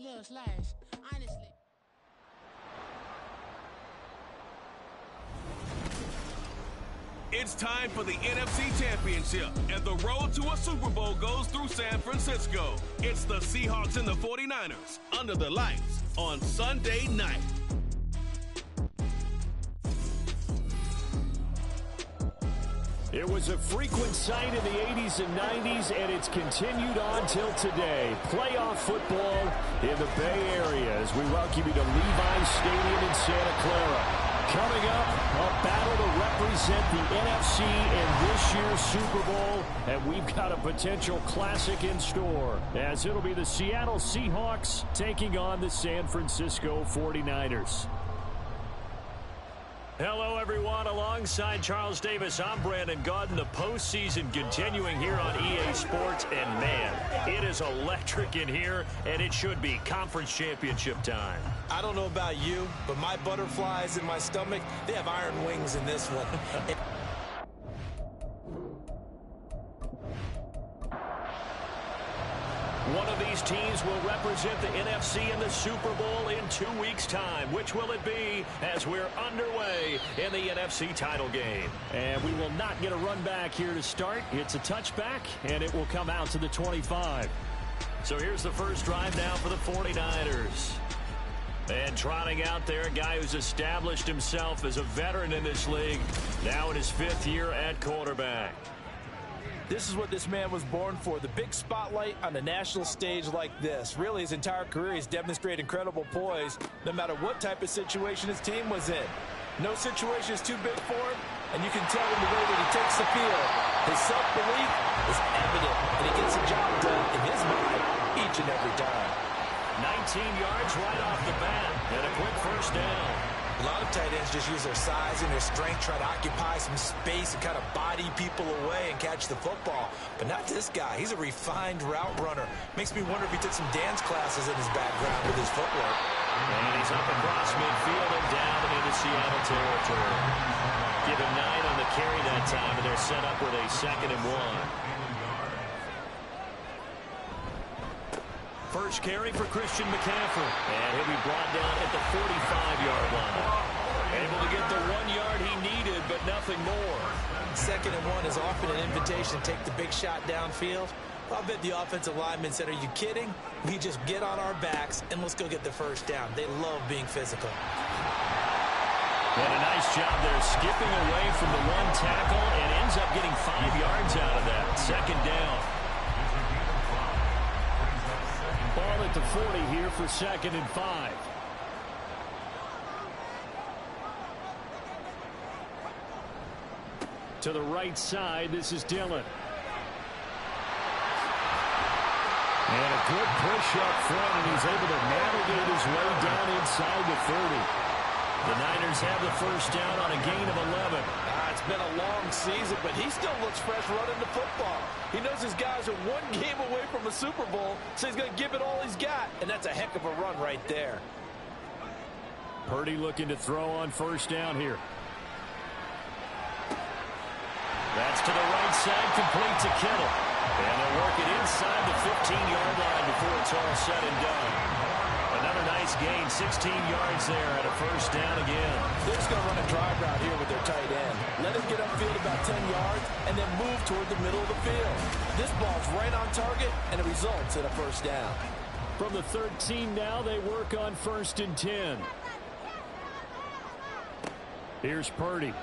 little slash, honestly. It's time for the NFC Championship, and the road to a Super Bowl goes through San Francisco. It's the Seahawks and the 49ers under the lights on Sunday night. It was a frequent sight in the 80s and 90s, and it's continued on till today. Playoff football in the Bay Area as we welcome you to Levi's Stadium in Santa Clara. Coming up, a battle to represent the NFC in this year's Super Bowl, and we've got a potential classic in store, as it'll be the Seattle Seahawks taking on the San Francisco 49ers. Hello, everyone. Alongside Charles Davis, I'm Brandon Gaudin. The postseason continuing here on EA Sports, and man, it is electric in here, and it should be conference championship time. I don't know about you, but my butterflies in my stomach, they have iron wings in this one. One of these teams will represent the NFC in the Super Bowl in 2 weeks' time. Which will it be as we're underway in the NFC title game? And we will not get a run back here to start. It's a touchback, and it will come out to the 25. So here's the first drive now for the 49ers. And trotting out there, a guy who's established himself as a veteran in this league, now in his 5th year at quarterback. This is what this man was born for, the big spotlight on the national stage like this. Really, his entire career, he's demonstrated incredible poise, no matter what type of situation his team was in. No situation is too big for him, and you can tell in the way that he takes the field. His self-belief is evident, and he gets the job done in his mind each and every time. 19 yards right off the bat, and a quick first down. A lot of tight ends just use their size and their strength, try to occupy some space and kind of body people away and catch the football. But not this guy. He's a refined route runner. Makes me wonder if he took some dance classes in his background with his footwork. And he's up across midfield and down into Seattle territory. Give him 9 on the carry that time, and they're set up with a 2nd and 1. First carry for Christian McCaffrey. And he'll be brought down at the 45-yard line. Able to get the 1 yard he needed, but nothing more. 2nd and 1 is often an invitation to take the big shot downfield. I'll bet the offensive lineman said, are you kidding? We just get on our backs and let's go get the first down. They love being physical. And a nice job there skipping away from the one tackle and ends up getting 5 yards out of that. 2nd down. Ball at the 40 here for 2nd and 5. To the right side, this is Dillon. And a good push up front, and he's able to navigate his way down inside the 30. The Niners have the first down on a gain of 11. It's been a long season, but he still looks fresh running the football. He knows his guys are 1 game away from a Super Bowl, so he's going to give it all he's got, and that's a heck of a run right there. Purdy looking to throw on first down here. That's to the right side, complete to Kittle. And they'll work it inside the 15-yard line before it's all said and done. Another nice gain, 16 yards there, and a first down again. They're just going to run a drive route here with their tight end. Let him get upfield about 10 yards and then move toward the middle of the field. This ball's right on target, and it results in a first down. From the 13 now, they work on 1st and 10. Here's Purdy.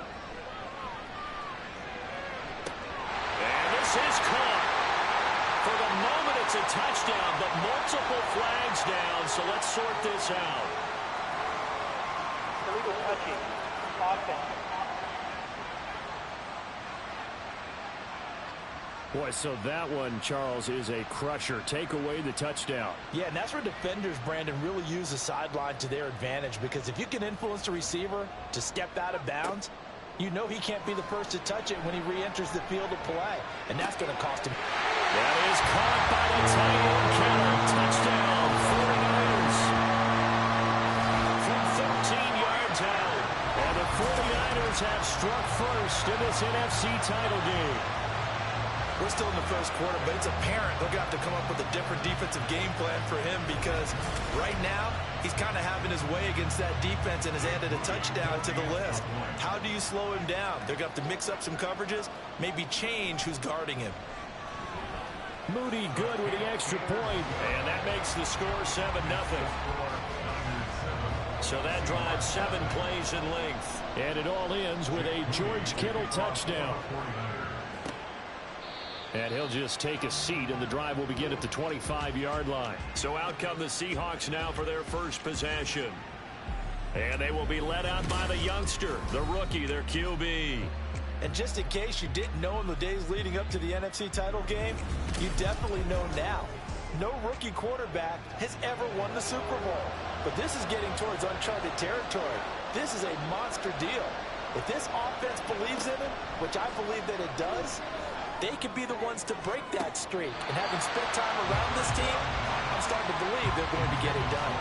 And this is caught. For the moment, it's a touchdown, but multiple flags down, so let's sort this out. Illegal touching. Offense. Boy, so that one, Charles, is a crusher. Take away the touchdown. Yeah, and that's where defenders, Brandon, really use the sideline to their advantage, because if you can influence the receiver to step out of bounds, you know he can't be the first to touch it when he re-enters the field of play, and that's going to cost him. That is caught by the tight end, Kittle. Touchdown, 49ers. From 13 yards out. And the 49ers have struck first in this NFC title game. We're still in the first quarter, but it's apparent they're going to have to come up with a different defensive game plan for him because right now he's kind of having his way against that defense and has added a touchdown to the list. How do you slow him down? They're going to have to mix up some coverages, maybe change who's guarding him. Moody good with the extra point, and that makes the score 7-0. So that drives 7 plays in length. And it all ends with a George Kittle touchdown. And he'll just take a seat, and the drive will begin at the 25-yard line. So out come the Seahawks now for their first possession. And they will be led out by the youngster, the rookie, their QB. And just in case you didn't know in the days leading up to the NFC title game, you definitely know now. No rookie quarterback has ever won the Super Bowl. But this is getting towards uncharted territory. This is a monster deal. If this offense believes in him, which I believe that it does, they could be the ones to break that streak. And having spent time around this team, I'm starting to believe they're going to get it done.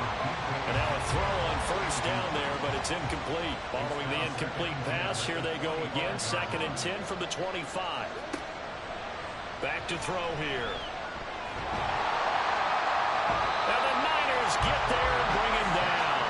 And now a throw on first down there, but it's incomplete. Following the incomplete pass, here they go again. 2nd and 10 from the 25. Back to throw here. And the Niners get there and bring him down.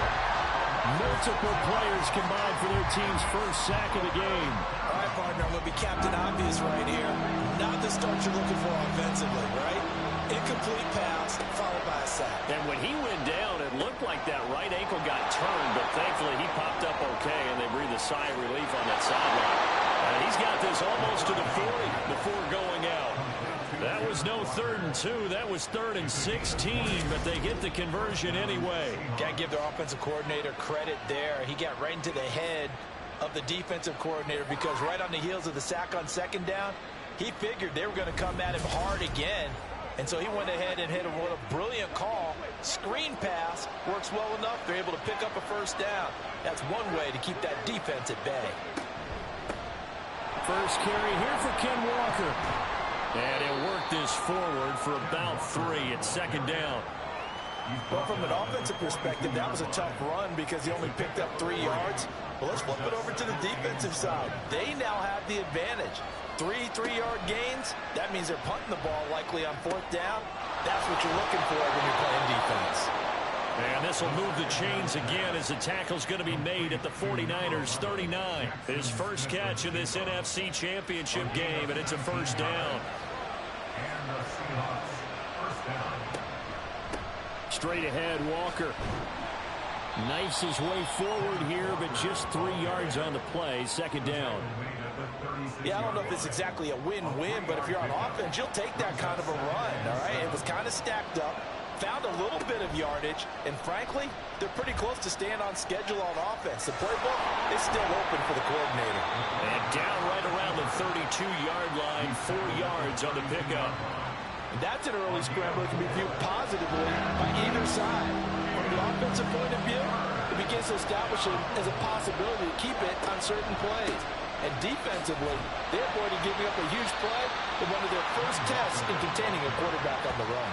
Multiple players combined for their team's first sack of the game. All right, partner, I'm going to be Captain Obvious right here. Not the start you're looking for offensively, right? Incomplete pass, followed by a sack. And when he went down, it looked like that right ankle got turned, but thankfully he popped up okay, and they breathed a sigh of relief on that sideline. And he's got this almost to the 40 before going out. That was no 3rd and 2. That was 3rd and 16, but they get the conversion anyway. Got to give their offensive coordinator credit there. He got right into the head of the defensive coordinator because right on the heels of the sack on 2nd down, he figured they were going to come at him hard again. And so he went ahead and hit what a brilliant call. Screen pass works well enough. They're able to pick up a first down. That's one way to keep that defense at bay. First carry here for Ken Walker. And he'll work this forward for about 3 at 2nd down. Well, from an offensive perspective, that was a tough run because he only picked up 3 yards. Well, let's flip it over to the defensive side. They now have the advantage. 3 3-yard gains, that means they're punting the ball likely on 4th down. That's what you're looking for when you're playing defense. And this will move the chains again as the tackle's going to be made at the 49ers 39. His first catch in this NFC Championship game, and it's a first down. Straight ahead, Walker knifes his way forward here, but just 3 yards on the play. 2nd down. Yeah, I don't know if it's exactly a win-win, but if you're on offense, you'll take that kind of a run, all right? It was kind of stacked up, found a little bit of yardage, and frankly, they're pretty close to staying on schedule on offense. The playbook is still open for the coordinator. And down right around the 32-yard line, 4 yards on the pickup. And that's an early scramble that can be viewed positively by either side. From the offensive point of view, it begins to establish it as a possibility to keep it on certain plays. And defensively, they avoided giving up a huge play in one of their first tests in containing a quarterback on the run.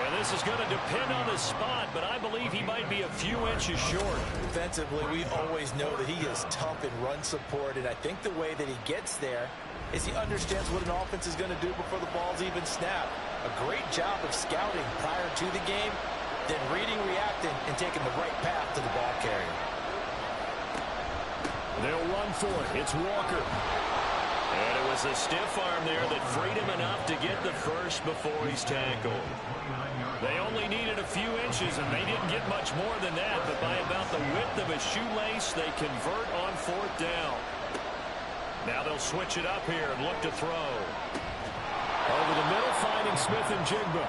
And this is going to depend on the spot, but I believe he might be a few inches short. Defensively, we always know that he is tough in run support, and I think the way that he gets there is he understands what an offense is going to do before the ball's even snapped. A great job of scouting prior to the game, then reading, reacting, and taking the right path to the ball carrier. They'll run for it. It's Walker. And it was a stiff arm there that freed him enough to get the first before he's tackled. They only needed a few inches, and they didn't get much more than that, but by about the width of a shoelace, they convert on 4th down. Now they'll switch it up here and look to throw. Over the middle, finding Smith and Jigba.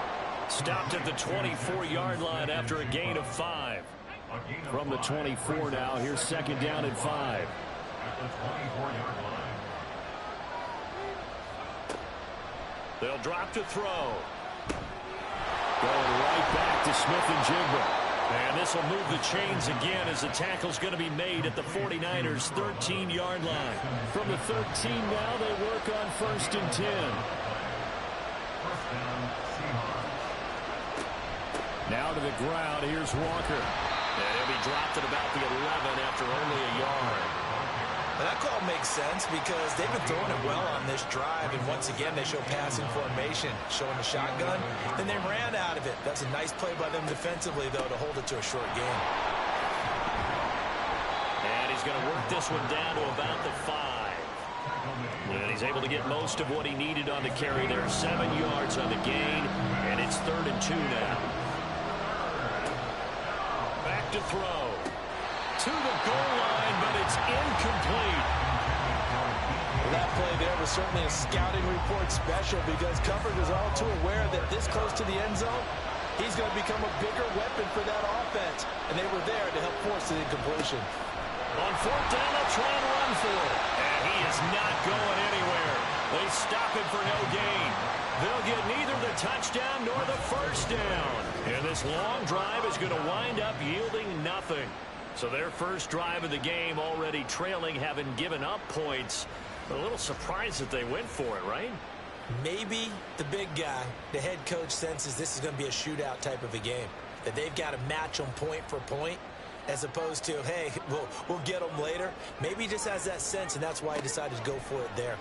Stopped at the 24-yard line after a gain of 5. From the 24 now, here's 2nd down and 5. They'll drop to throw. Going right back to Smith and Jigba. And this will move the chains again as the tackle's going to be made at the 49ers' 13-yard line. From the 13 now, they work on 1st and 10. Now to the ground, here's Walker. And he'll be dropped at about the 11 after only a yard. And that call makes sense because they've been throwing it well on this drive, and once again they show passing formation, showing the shotgun, then they ran out of it. That's a nice play by them defensively, though, to hold it to a short game. And he's going to work this one down to about the 5. And he's able to get most of what he needed on the carry there. 7 yards on the gain, and it's 3rd and 2 now. Back to throw. To the goal line, but it's incomplete. Well, that play there was certainly a scouting report special because coverage was all too aware that this close to the end zone, he's going to become a bigger weapon for that offense. And they were there to help force the incompletion. On 4th down, they'll try and run for it. And he is not going anywhere. They stop him for no gain. They'll get neither the touchdown nor the first down. And this long drive is going to wind up yielding nothing. So their first drive of the game already trailing, having given up points. But a little surprised that they went for it, right? Maybe the big guy, the head coach, senses this is going to be a shootout type of a game. That they've got to match them point for point, as opposed to, hey, we'll get them later. Maybe he just has that sense, and that's why he decided to go for it there.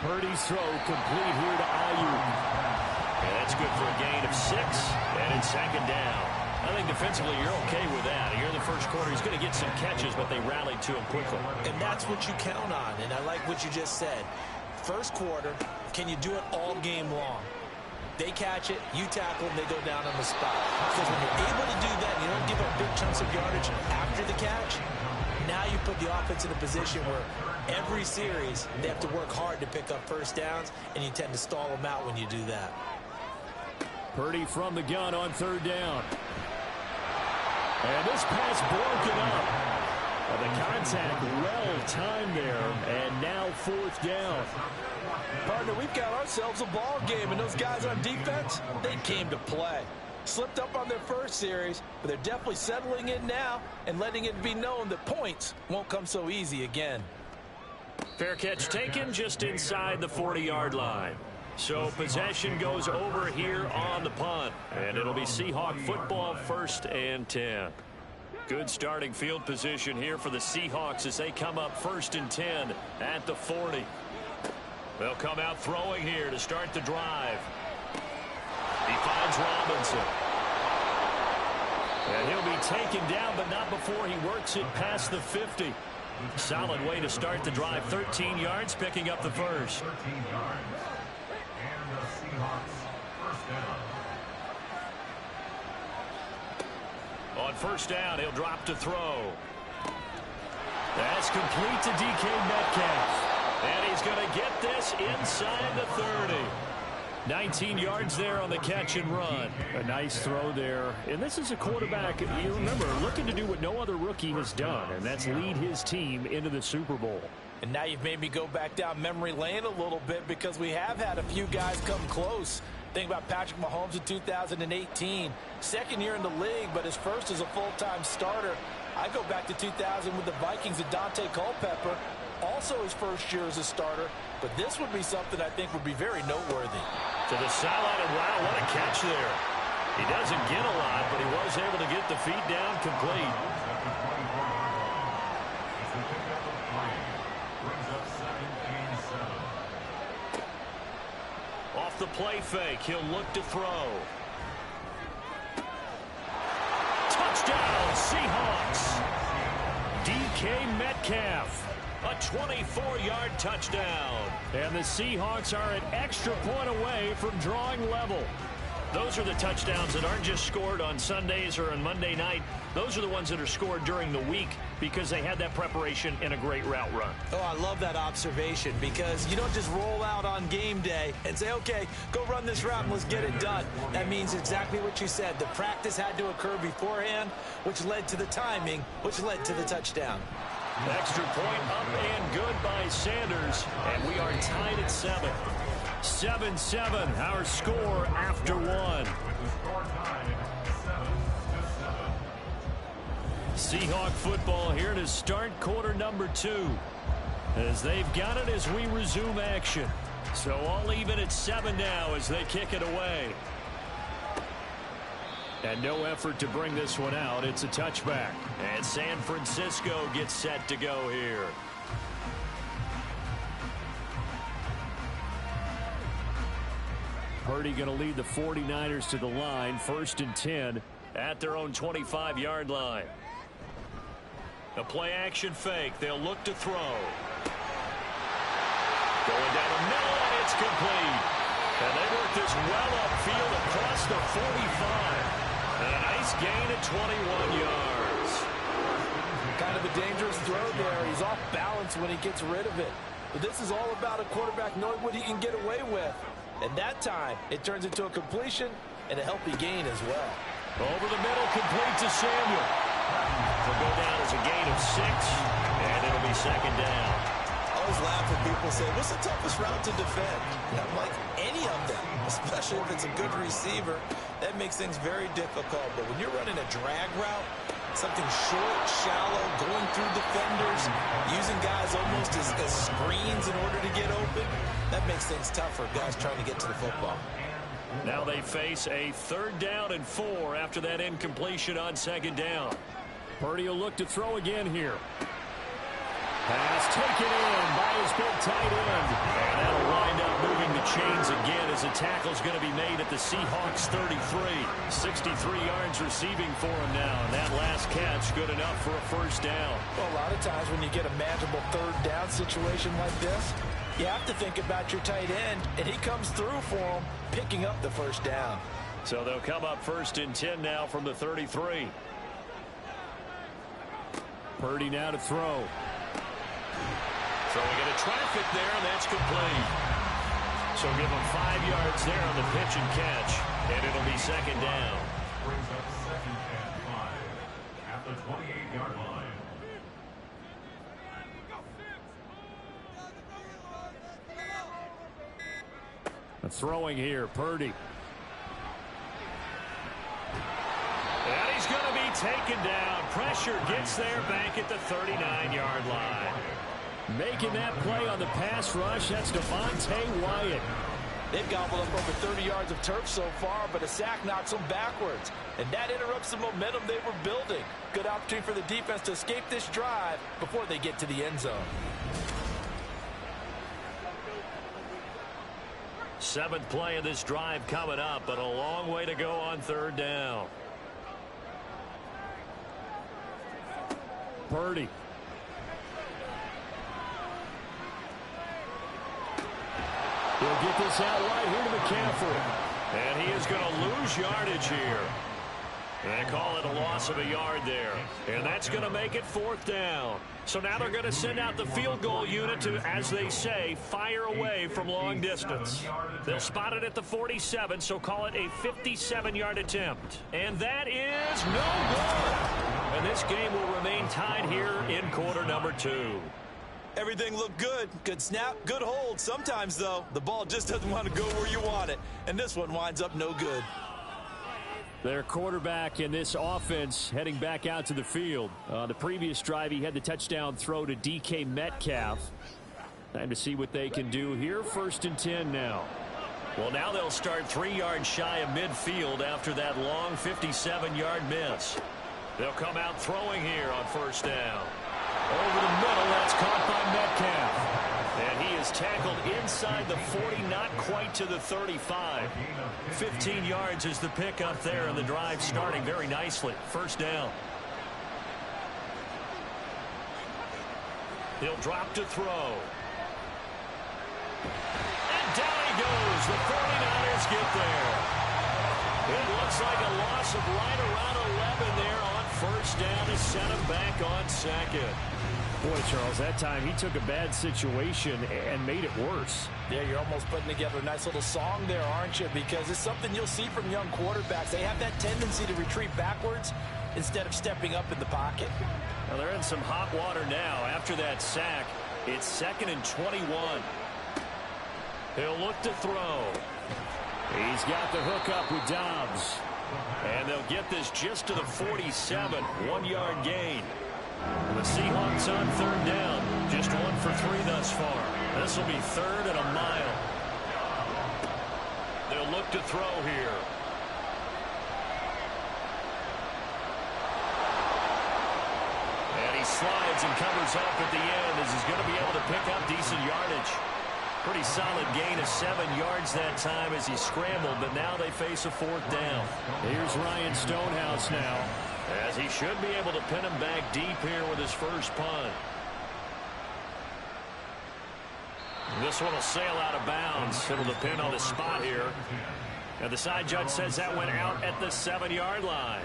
Purdy's throw complete here to Ayuk. And that's good for a gain of 6, and it's 2nd down. I think defensively you're okay with that. Here in the first quarter, he's going to get some catches, but they rallied to him quickly. And that's what you count on, and I like what you just said. First quarter, can you do it all game long? They catch it, you tackle them, they go down on the spot. Because when you're able to do that, and you don't give up big chunks of yardage after the catch, now you put the offense in a position where every series they have to work hard to pick up first downs, and you tend to stall them out when you do that. Purdy from the gun on 3rd down. And this pass broken up. The contact well timed there, and now 4th down. Partner, we've got ourselves a ball game, and those guys on defense, they came to play. Slipped up on their first series, but they're definitely settling in now and letting it be known that points won't come so easy again. Fair catch taken just inside the 40-yard line. So possession goes over here on the punt, and it'll be Seahawk football, 1st and 10. Good starting field position here for the Seahawks as they come up 1st and 10 at the 40. They'll come out throwing here to start the drive. He finds Robinson. And he'll be taken down, but not before he works it past the 50. Solid way to start the drive. 13 yards, picking up the first. 13 yards. And the Seahawks first down. On 1st down, he'll drop to throw. That's complete to DK Metcalf. And he's going to get this inside the 30. 19 yards there on the catch and run. A nice throw there. And this is a quarterback, you remember, looking to do what no other rookie has done, and that's lead his team into the Super Bowl. And now you've made me go back down memory lane a little bit because we have had a few guys come close. Think about Patrick Mahomes in 2018. 2nd year in the league, but his first as a full-time starter. I go back to 2000 with the Vikings and Dante Culpepper. Also his first year as a starter. But this would be something I think would be very noteworthy. To the sideline, and wow, what a catch there. He doesn't get a lot, but he was able to get the feet down complete. Off the play fake, he'll look to throw. Touchdown, Seahawks. DK Metcalf. A 24-yard touchdown. And the Seahawks are an extra point away from drawing level. Those are the touchdowns that aren't just scored on Sundays or on Monday night. Those are the ones that are scored during the week because they had that preparation and a great route run. Oh, I love that observation because you don't just roll out on game day and say, okay, go run this route and let's get it done. That means exactly what you said. The practice had to occur beforehand, which led to the timing, which led to the touchdown. Extra point up and good by Sanders, and we are tied at 7. 7-7, our score after 1. Seahawk football here to start quarter number 2. As they've got it as we resume action. So all even at 7 now as they kick it away. And no effort to bring this one out. It's a touchback. And San Francisco gets set to go here. Purdy going to lead the 49ers to the line. 1st and 10 at their own 25-yard line. A play-action fake. They'll look to throw. Going down the middle, and it's complete. And they work this well upfield across the 45. And a nice gain at 21 yards. Kind of a dangerous throw there. He's off balance when he gets rid of it. But this is all about a quarterback knowing what he can get away with. And that time, it turns into a completion and a healthy gain as well. Over the middle, complete to Samuel. Will go down as a gain of 6, and it'll be 2nd down. I always laugh when people say, what's the toughest route to defend? I'm like, any of them, especially if it's a good receiver. That makes things very difficult. But when you're running a drag route, something short, shallow, going through defenders, using guys almost as screens in order to get open, that makes things tough for guys trying to get to the football. Now they face a 3rd down and 4 after that incompletion on 2nd down. Purdy will look to throw again here. Pass taken in by his big tight end. And that'll wind up moving the chains again as a tackle's going to be made at the Seahawks 33. 63 yards receiving for him now. And that last catch good enough for a 1st down. Well, a lot of times when you get a manageable 3rd down situation like this, you have to think about your tight end, and he comes through for him, picking up the 1st down. So they'll come up 1st and 10 now from the 33. Purdy now to throw. Throwing into traffic there, and that's complete. So give him 5 yards there on the pitch and catch, and it'll be 2nd down. Brings up 2nd and 5 at the 28-yard line. Throwing here, Purdy. And he's going to be taken down. Pressure gets there back at the 39-yard line. Making that play on the pass rush, that's Devontae Wyatt. They've gobbled up over 30 yards of turf so far, but a sack knocks them backwards. And that interrupts the momentum they were building. Good opportunity for the defense to escape this drive before they get to the end zone. 7th play of this drive coming up, but a long way to go on 3rd down. Purdy. He'll get this out right here to McCaffrey. And he is going to lose yardage here. They call it a loss of a yard there. And that's going to make it 4th down. So now they're going to send out the field goal unit to, as they say, fire away from long distance. They'll spot it at the 47, so call it a 57-yard attempt. And that is no good. And this game will remain tied here in quarter number 2. Everything looked good. Good snap, good hold. Sometimes, though, the ball just doesn't want to go where you want it. And this one winds up no good. Their quarterback in this offense heading back out to the field. The previous drive, he had the touchdown throw to DK Metcalf. Time to see what they can do here. 1st and 10 now. Well, now they'll start 3 yards shy of midfield after that long 57-yard miss. They'll come out throwing here on 1st down. Over the middle, that's caught by Metcalf. And he is tackled inside the 40, not quite to the 35. 15 yards is the pickup there, and the drive starting very nicely. 1st down. He'll drop to throw. And down he goes. The 49ers get there. It looks like a loss of right around 11 there on 1st down to send him back on 2nd. Boy, Charles, that time he took a bad situation and made it worse. Yeah, you're almost putting together a nice little song there, aren't you? Because it's something you'll see from young quarterbacks. They have that tendency to retreat backwards instead of stepping up in the pocket. Well, they're in some hot water now. After that sack, it's 2nd and 21. He'll look to throw. He's got the hook up with Dobbs. And they'll get this just to the 47. 1-yard gain. The Seahawks on 3rd down. Just 1 for 3 thus far. This will be 3rd and a mile. They'll look to throw here. slides and covers up at the end as he's going to be able to pick up decent yardage. Pretty solid gain of 7 yards that time as he scrambled, but now they face a 4th down. Here's Ryan Stonehouse now, as he should be able to pin him back deep here with his first punt. This one will sail out of bounds. It'll depend on the spot here. And the side judge says that went out at the 7-yard line.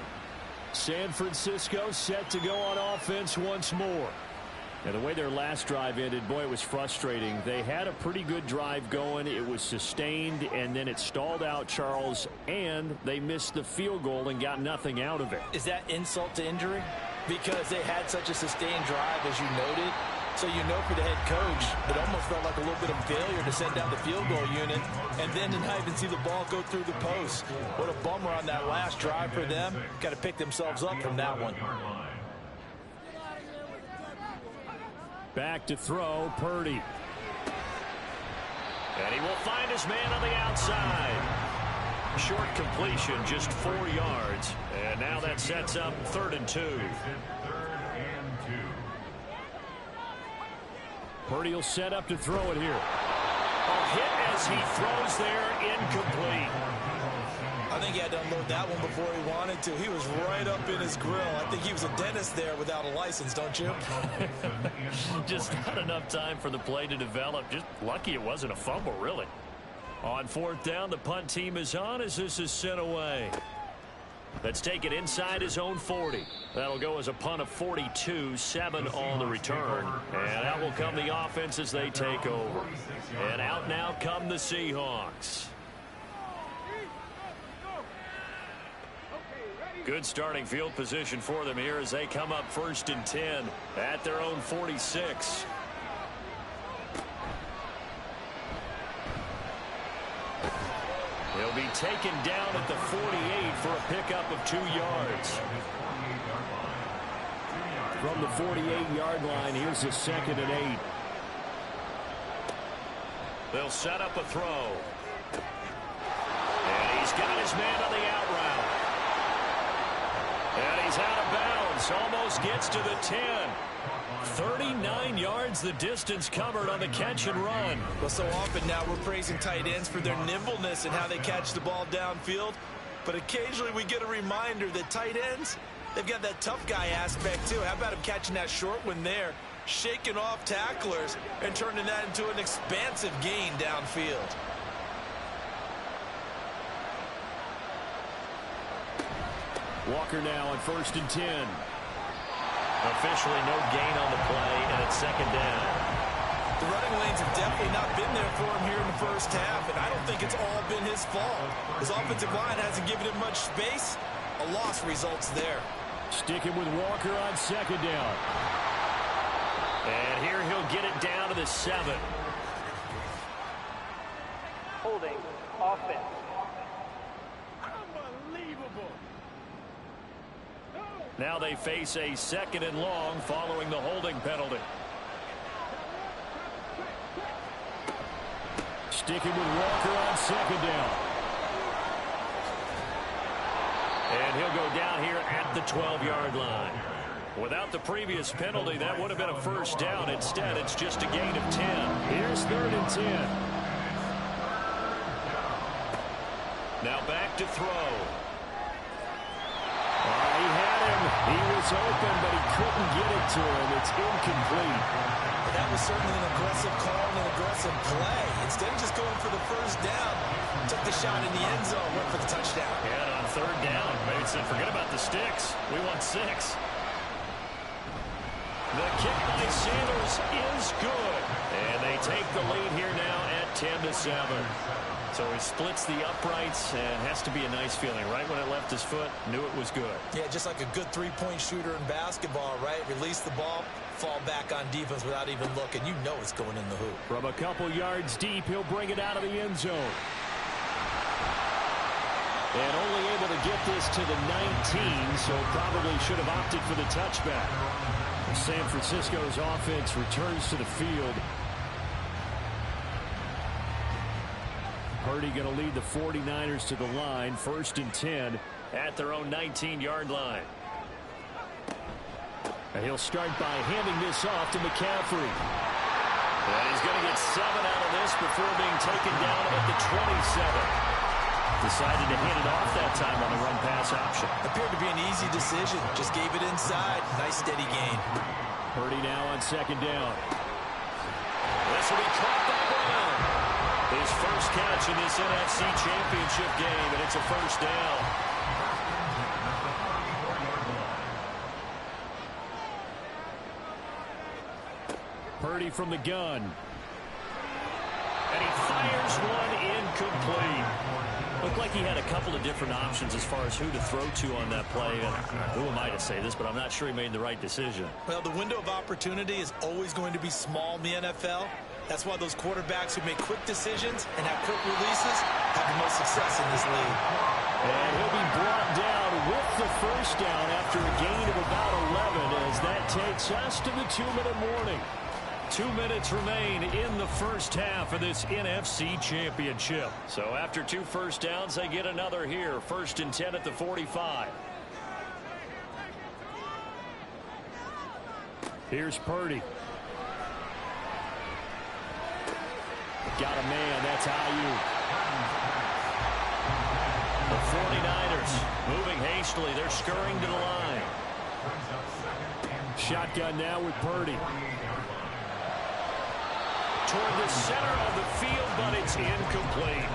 San Francisco set to go on offense once more. Now, the way their last drive ended, boy, it was frustrating. They had a pretty good drive going. It was sustained, and then it stalled out, Charles, and they missed the field goal and got nothing out of it. Is that insult to injury? Because they had such a sustained drive, as you noted. So you know for the head coach, it almost felt like a little bit of failure to send down the field goal unit and then to not even see the ball go through the post. What a bummer on that last drive for them. Got to pick themselves up from that one. Back to throw, Purdy. And he will find his man on the outside. Short completion, just 4 yards. And now that sets up 3rd and 2. Purdy will set up to throw it here. A hit as he throws there, incomplete. I think he had to unload that one before he wanted to. He was right up in his grill. I think he was a dentist there without a license, don't you? Just not enough time for the play to develop. Just lucky it wasn't a fumble, really. On 4th down, the punt team is on as this is sent away. Let's take it inside his own 40. That'll go as a punt of 42, 7 on the return. And out will come the offense as they take over. And out now come the Seahawks. Good starting field position for them here as they come up 1st and 10 at their own 46. He'll be taken down at the 48 for a pickup of 2 yards. From the 48-yard line, here's a 2nd and 8. They'll set up a throw. And he's got his man on the out route. And he's out of bounds. Almost gets to the 10. 39 yards the distance covered on the catch and run. Well, so often now we're praising tight ends for their nimbleness and how they catch the ball downfield. But occasionally we get a reminder that tight ends, they've got that tough guy aspect too. How about him catching that short one there, shaking off tacklers and turning that into an expansive gain downfield. Walker now on 1st and 10. Officially no gain on the play, and it's 2nd down. The running lanes have definitely not been there for him here in the first half, and I don't think it's all been his fault. His offensive line hasn't given him much space. A loss results there. Sticking with Walker on 2nd down. And here he'll get it down to the 7. Holding offense. Now they face a 2nd and long following the holding penalty. Sticking with Walker on 2nd down. And he'll go down here at the 12-yard line. Without the previous penalty, that would have been a 1st down. Instead, it's just a gain of 10. Here's 3rd and 10. Now back to throw. He had him. He was open, but he couldn't get it to him. It's incomplete. That was certainly an aggressive call and an aggressive play. Instead of just going for the 1st down, took the shot in the end zone, went for the touchdown. And on 3rd down, maybe said, forget about the sticks. We want 6. The kick by Sanders is good. And they take the lead here now at 10-7. So he splits the uprights and has to be a nice feeling. Right when it left his foot, knew it was good. Yeah, just like a good 3-point shooter in basketball, right? Release the ball, fall back on defense without even looking. You know it's going in the hoop. From a couple yards deep, he'll bring it out of the end zone. And only able to get this to the 19, so probably should have opted for the touchback. San Francisco's offense returns to the field. Purdy going to lead the 49ers to the line. 1st and 10 at their own 19-yard line. And he'll start by handing this off to McCaffrey. And he's going to get 7 out of this before being taken down at the 27. Decided to hand it off that time on the run-pass option. Appeared to be an easy decision. Just gave it inside. Nice steady gain. Purdy now on 2nd down. This will be caught by Brown. His first catch in this NFC Championship game, and it's a first down. Purdy from the gun. And he fires one incomplete. Looked like he had a couple of different options as far as who to throw to on that play. And who am I to say this, but I'm not sure he made the right decision. Well, the window of opportunity is always going to be small in the NFL. That's why those quarterbacks who make quick decisions and have quick releases have the most success in this league. And he'll be brought down with the first down after a gain of about 11 as that takes us to the 2-minute warning. 2 minutes remain in the first half of this NFC Championship. So after 2 first downs, they get another here. 1st and 10 at the 45. Here's Purdy. Got a man. That's Ayuk. The 49ers moving hastily. They're scurrying to the line. Shotgun now with Purdy. Toward the center of the field, but it's incomplete.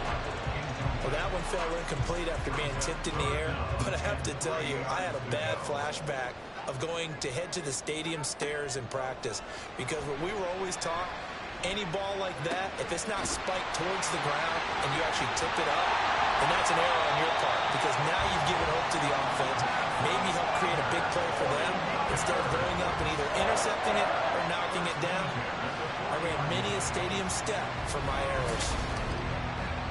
Well, that one fell incomplete after being tipped in the air. But I have to tell you, I had a bad flashback of going to head to the stadium stairs in practice. Because what we were always taught, any ball like that, if it's not spiked towards the ground and you actually tip it up, then that's an error on your part. Because now you've given hope to the offense. Maybe help create a big play for them instead of going up and either intercepting it or knocking it down. I ran many a stadium step for my errors.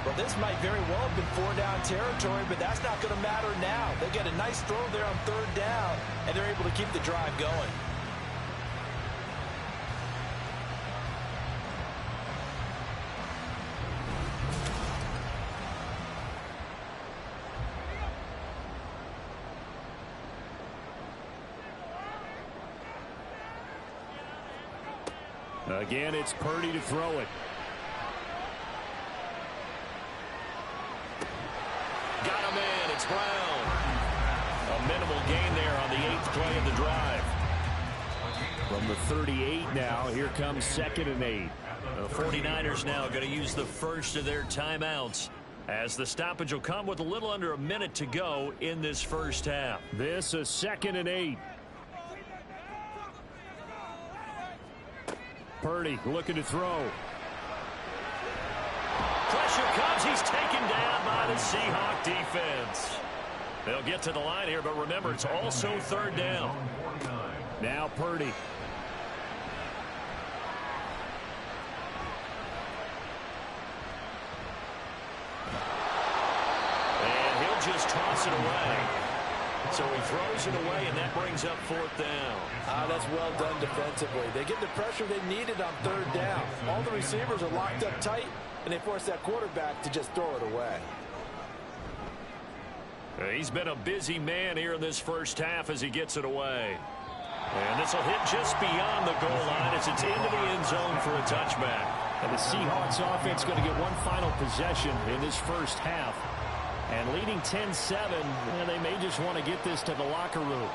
Well, this might very well have been 4-down territory, but that's not going to matter now. They get a nice throw there on 3rd down, and they're able to keep the drive going. Again, it's Purdy to throw it. Got a man. It's Brown. A minimal gain there on the 8th play of the drive. From the 38 now, here comes 2nd and 8. The 49ers now going to use the first of their timeouts, as the stoppage will come with a little under a minute to go in this first half. This is 2nd and 8. Purdy looking to throw. Pressure comes. He's taken down by the Seahawks defense. They'll get to the line here, but remember, it's also 3rd down. Now Purdy. And he'll just toss it away. So he throws it away, and that brings up 4th down. That's well done defensively. They get the pressure they needed on 3rd down. All the receivers are locked up tight, and they force that quarterback to just throw it away. He's been a busy man here in this first half as he gets it away. And this will hit just beyond the goal line as it's into the end zone for a touchback. And the Seahawks offense going to get one final possession in this first half. And leading 10-7, and they may just want to get this to the locker room.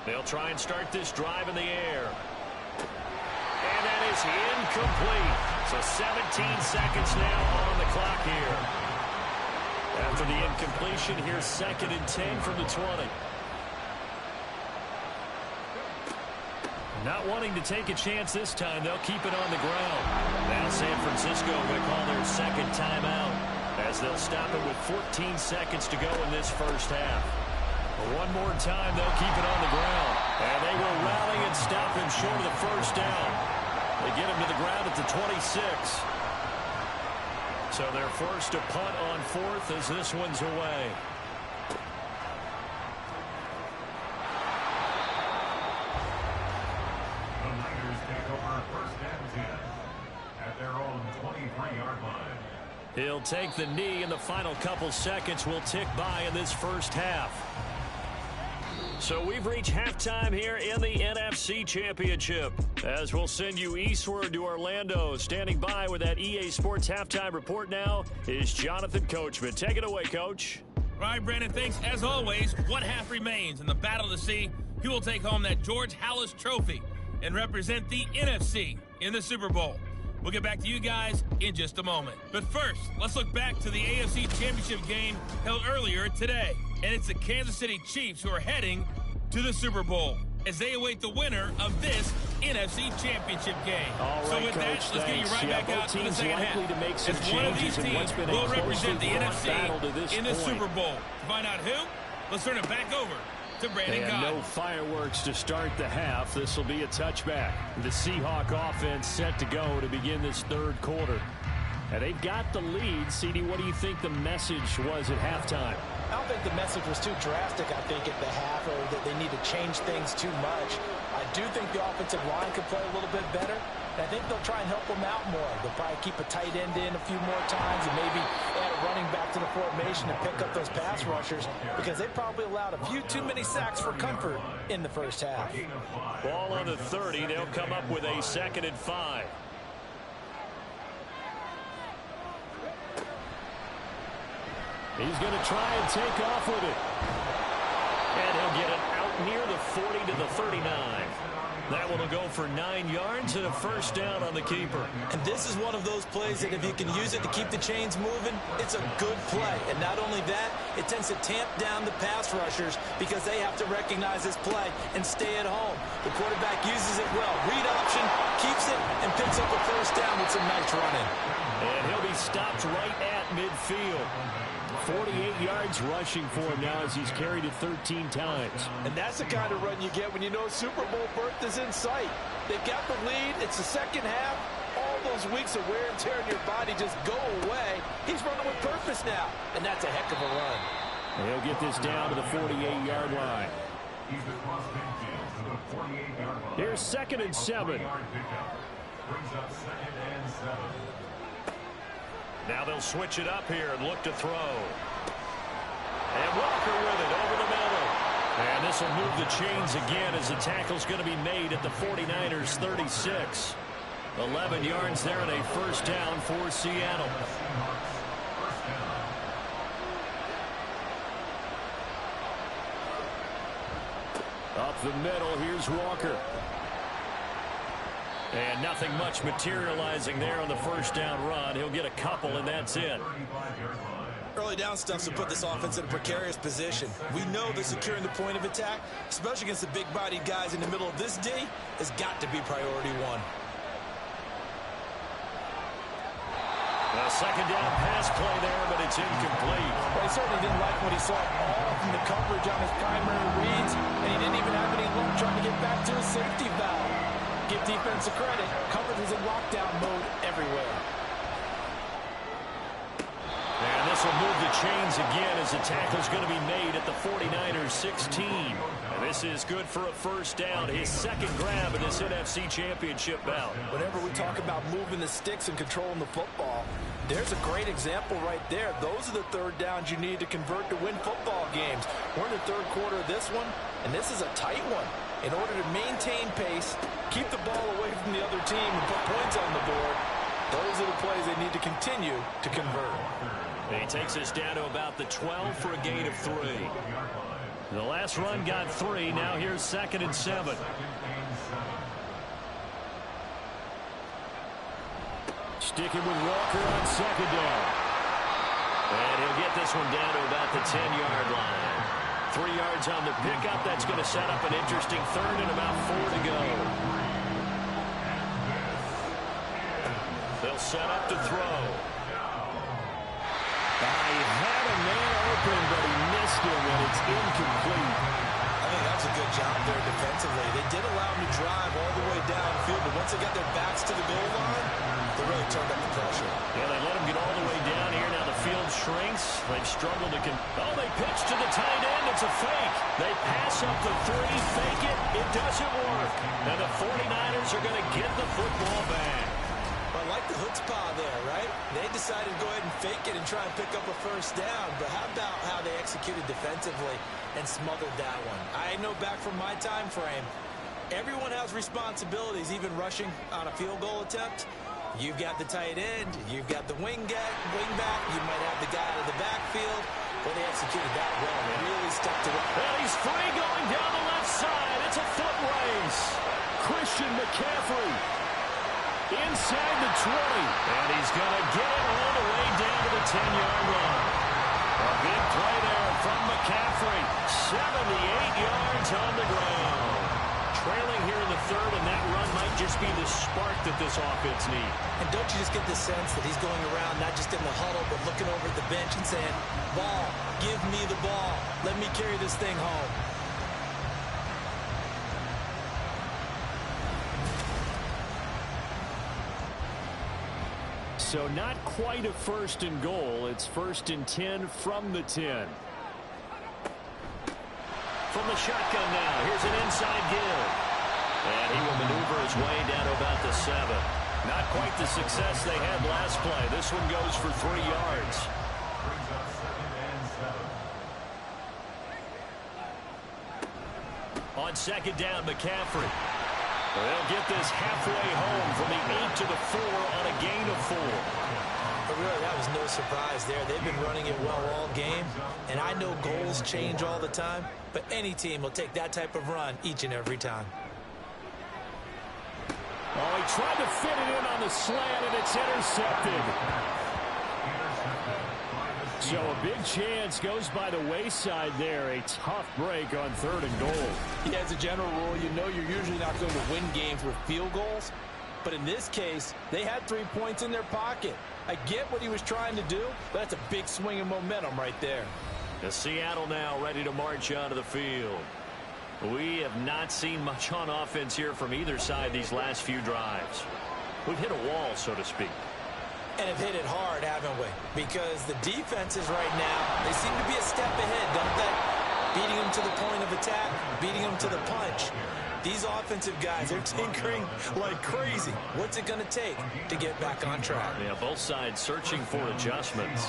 They'll try and start this drive in the air. And that is incomplete. So 17 seconds now on the clock here. After the incompletion, here's 2nd and 10 from the 20. Not wanting to take a chance this time, they'll keep it on the ground. Now San Francisco going to call their 2nd timeout as they'll stop it with 14 seconds to go in this first half. One more time, they'll keep it on the ground. And they will rally and stop him short of the first down. They get him to the ground at the 26. So they're forced to punt on 4th as this one's away. The Niners take over 1st and 10 at their own 23-yard line. He'll take the knee, and the final couple seconds will tick by in this first half. So we've reached halftime here in the NFC Championship. As we'll send you eastward to Orlando. Standing by with that EA Sports halftime report now is Jonathan Coachman. Take it away, Coach. All right, Brandon, thanks. As always, one half remains in the Battle of the Sea. He will take home that George Halas Trophy and represent the NFC in the Super Bowl. We'll get back to you guys in just a moment. But first, let's look back to the AFC Championship game held earlier today. And it's the Kansas City Chiefs who are heading to the Super Bowl as they await the winner of this NFC Championship game. All right, so with Coach, that, let's get you right back out to the second half. To make some as one of these teams will represent the NFC in the Super Bowl. To find out who, let's turn it back over to Brandon and God. No fireworks to start the half. This will be a touchback. The Seahawk offense set to go to begin this third quarter. And they've got the lead. CD, what do you think the message was at halftime? I don't think the message was too drastic, I think, at the half, or that they need to change things too much. I do think the offensive line could play a little bit better. And I think they'll try and help them out more. They'll probably keep a tight end in a few more times and maybe add a running back to the formation and pick up those pass rushers because they probably allowed a few too many sacks for comfort in the first half. Ball on the 30. They'll come up with a 2nd and 5. He's going to try and take off with it. And he'll get it out near the 40 to the 39. That one will go for 9 yards and a first down on the keeper. And this is one of those plays that if you can use it to keep the chains moving, it's a good play. And not only that, it tends to tamp down the pass rushers because they have to recognize this play and stay at home. The quarterback uses it well. Read option, keeps it, and picks up a first down with some nice running. And he'll be stopped right at midfield. 48 yards rushing for him now as he's carried it 13 times. And that's the kind of run you get when you know Super Bowl berth is in sight. They've got the lead. It's the second half. All those weeks of wear and tear in your body just go away. He's running with purpose now, and that's a heck of a run. And he'll get this down to the 48-yard line. Here's 2nd and 7. Now they'll switch it up here and look to throw. And Walker with it over the middle. And this will move the chains again as the tackle's going to be made at the 49ers 36. 11 yards there and a first down for Seattle. Up the middle, here's Walker. And nothing much materializing there on the first down run. He'll get a couple, and that's it. Early down stuff to put this offense in a precarious position. We know that securing the point of attack, especially against the big-bodied guys in the middle of this D, has got to be priority one. A second down pass play there, but it's incomplete. Well, he certainly didn't like what he saw all from the coverage on his primary reads, and he didn't even have any luck trying to get back to his safety valve. Give defense a credit. Coverage was in lockdown mode everywhere. And this will move the chains again as the tackle's going to be made at the 49ers 16. And this is good for a first down. His second grab in this NFC Championship bout. Whenever we talk about moving the sticks and controlling the football, there's a great example right there. Those are the third downs you need to convert to win football games. We're in the third quarter of this one, and this is a tight one. In order to maintain pace, keep the ball away from the other team, and put points on the board, those are the plays they need to continue to convert. He takes us down to about the 12 for a gain of 3. The last run got 3. Now here's 2nd and 7. Sticking with Walker on 2nd down. And he'll get this one down to about the 10-yard line. 3 yards on the pickup. That's going to set up an interesting third and about 4 to go. They'll set up to throw. He had a man open, but he missed him, and it's incomplete. I think that's a good job there defensively. They did allow him to drive all the way down the field, but once they got their backs to the goal line, they really turned up the pressure. Yeah, they let him get all the way down here. Now the field shrinks. They've struggled to they pitch to the tight end. It's a fake. They pass up the 3, fake it. It doesn't work. And the 49ers are going to get the football back. I like the chutzpah there, right? They decided to go ahead and fake it and try and pick up a first down. But how about how they executed defensively and smothered that one? I know back from my time frame, everyone has responsibilities, even rushing on a field goal attempt. You've got the tight end, you've got the wing back, you might have the guy out of the backfield. Well, they executed that well. They really stuck to it. And he's free going down the left side. It's a foot race. Christian McCaffrey inside the 20. And he's going to get it all the way down to the 10-yard line. A big play there from McCaffrey. 78 yards on the ground. Trailing here in the third, and that run might just be the spark that this offense needs. And don't you just get the sense that he's going around not just in the huddle, but looking over at the bench and saying, ball, give me the ball. Let me carry this thing home. So not quite a first and goal. It's 1st and 10 from the 10. From the shotgun now, here's an inside give. And he will maneuver his way down to about the 7. Not quite the success they had last play. This one goes for 3 yards. Brings up 2nd and 7. On 2nd down, McCaffrey. They'll get this halfway home from the 8 to the 4 on a gain of 4. But really, that was no surprise there. They've been running it well all game, and I know goals change all the time, but any team will take that type of run each and every time. Oh, he tried to fit it in on the slant, and it's intercepted. So a big chance goes by the wayside there. A tough break on 3rd and goal. Yeah, as a general rule, you know you're usually not going to win games with field goals. But in this case, they had 3 points in their pocket. I get what he was trying to do, but that's a big swing of momentum right there. The Seattle now ready to march onto the field. We have not seen much on offense here from either side these last few drives. We've hit a wall, so to speak. And have hit it hard, haven't we? Because the defenses right now, they seem to be a step ahead, don't they? Beating them to the point of attack, beating them to the punch. These offensive guys are tinkering like crazy. What's it going to take to get back on track? Yeah, both sides searching for adjustments.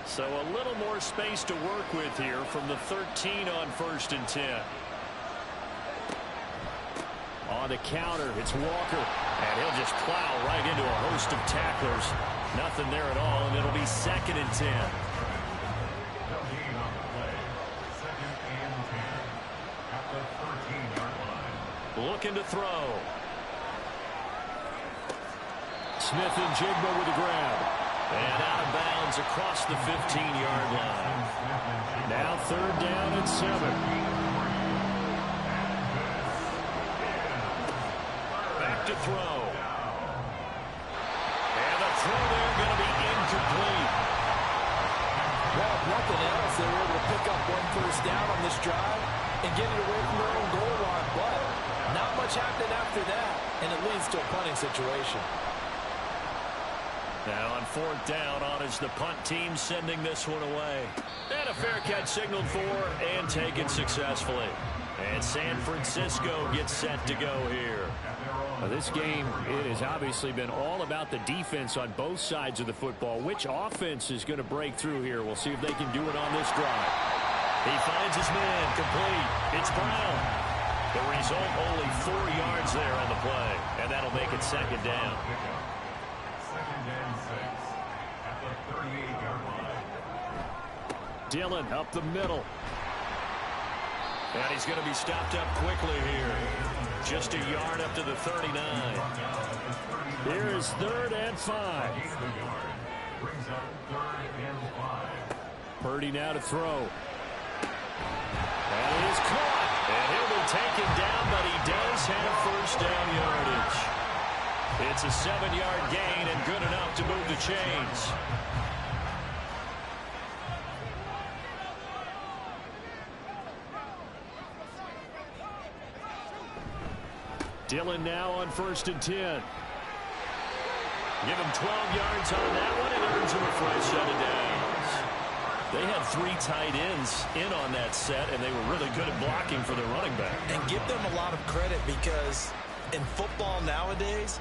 So a little more space to work with here from the 13 on 1st and 10. On the counter, it's Walker. And he'll just plow right into a host of tacklers. Nothing there at all, and it'll be 2nd and 10. Looking to throw. Smith and Jigba with the grab. And out of bounds across the 15-yard line. Now 3rd down and 7. Back to throw. And the throw there going to be incomplete. Well, if nothing else, they were able to pick up 1 first down on this drive and get it away from their own goal line. But not much happened after that, and it leads to a punting situation. Now on 4th down, on is the punt team sending this one away. And a fair catch signaled for and taken successfully. And San Francisco gets set to go here. This game, it has obviously been all about the defense on both sides of the football. Which offense is going to break through here? We'll see if they can do it on this drive. He finds his man, complete. It's Brown. The result, only 4 yards there on the play. And that'll make it 2nd down. 2nd and 6 at the 38-yard line. Dillon up the middle. And he's going to be stopped up quickly here. Just a yard up to the 39. Here is 3rd and 5. Brings up 3rd and 5. Purdy now to throw. And he is caught. And he'll be taken down, but he does have 1st down yardage. It's a 7-yard gain and good enough to move the chains. Dillon now on 1st and 10. Give him 12 yards on that one and earns him a fresh set of downs. They had 3 tight ends in on that set, and they were really good at blocking for their running back. And give them a lot of credit because in football nowadays,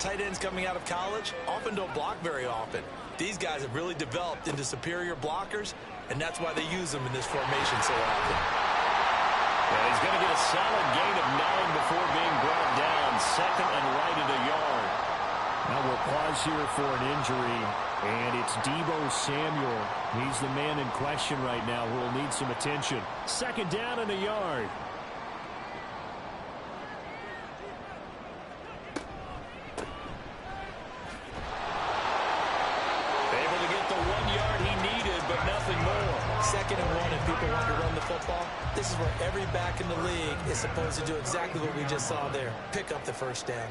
tight ends coming out of college often don't block very often. These guys have really developed into superior blockers, and that's why they use them in this formation so often. And he's going to get a solid gain of 9 before being brought down. Second and right at a yard. Now we'll pause here for an injury, and it's Deebo Samuel. He's the man in question right now who will need some attention. Second down and a yard. Able to get the 1 yard he needed, but nothing more. Second and 1, if people want to run the football, this is where every back in the league is supposed to do exactly what we just saw there. Pick up the first down.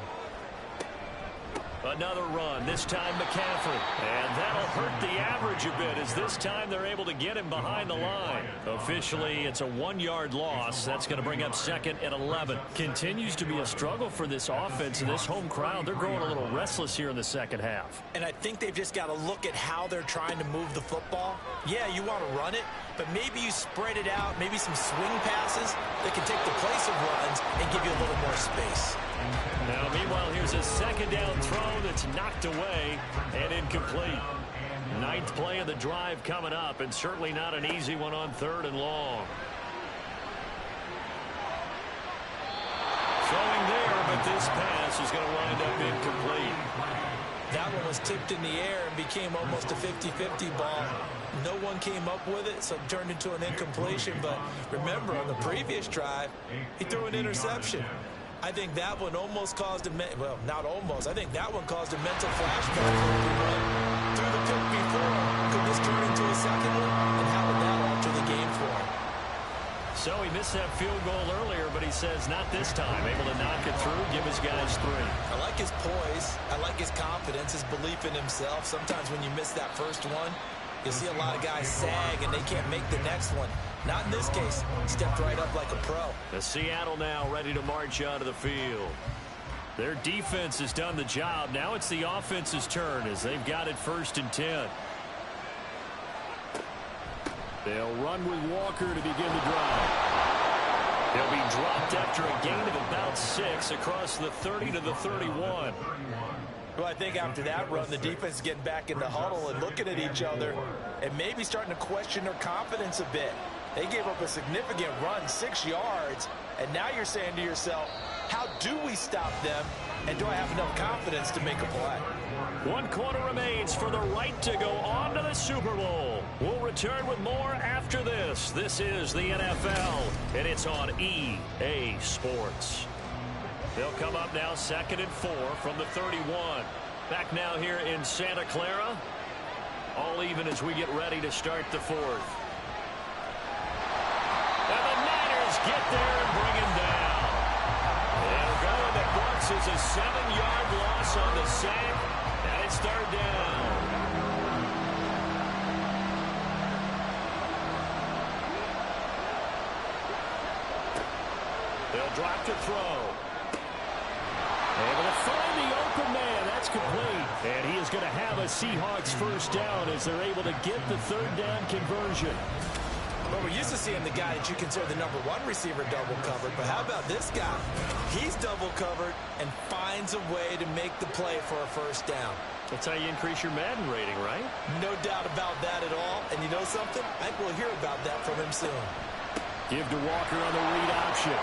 Another run, this time McCaffrey. And that'll hurt the average a bit as this time they're able to get him behind the line. Officially, it's a 1 yard loss. That's going to bring up second and 11. Continues to be a struggle for this offense and this home crowd. They're growing a little restless here in the second half. And I think they've just got to look at how they're trying to move the football. Yeah, you want to run it, but maybe you spread it out, maybe some swing passes that can take the place of runs and give you a little more space. Now, meanwhile, here's a second down throw that's knocked away and incomplete. 9th play of the drive coming up, and certainly not an easy one on 3rd and long. Throwing there, but this pass is going to wind up incomplete. That one was tipped in the air and became almost a 50-50 ball. No one came up with it, so it turned into an incompletion. But remember, on the previous drive, he threw an interception. I think that one almost caused a well, not almost. I think that one caused a mental flashback through the pick before. Could this turn into a second one? And how would that alter the game for him? So he missed that field goal earlier, but he says not this time. Able to knock it through, give his guys 3. I like his poise. I like his confidence, his belief in himself. Sometimes when you miss that first one, you'll see a lot of guys sag and they can't make the next one. Not in this case. Stepped right up like a pro. The Seattle now ready to march onto the field. Their defense has done the job. Now it's the offense's turn as they've got it 1st and 10. They'll run with Walker to begin the drive. He'll be dropped after a gain of about 6 across the 30 to the 31. Well, I think after that run, the defense is getting back in the huddle and looking at each other and maybe starting to question their confidence a bit. They gave up a significant run, 6 yards, and now you're saying to yourself, how do we stop them, and do I have enough confidence to make a play? 1 quarter remains for the right to go on to the Super Bowl. We'll return with more after this. This is the NFL, and it's on EA Sports. They'll come up now 2nd and 4 from the 31. Back now here in Santa Clara. All even as we get ready to start the 4th. And the Niners get there and bring him down. They'll go, and the Bucs is a 7-yard loss on the sack, and it's 3rd down. They'll drop to throw. Able to find the open man. That's complete. And he is going to have a Seahawks 1st down as they're able to get the 3rd down conversion. Well, we're used to seeing the guy that you consider the #1 receiver double covered, but how about this guy? He's double covered and finds a way to make the play for a 1st down. That's how you increase your Madden rating, right? No doubt about that at all. And you know something? I think we'll hear about that from him soon. Give to Walker on the read option.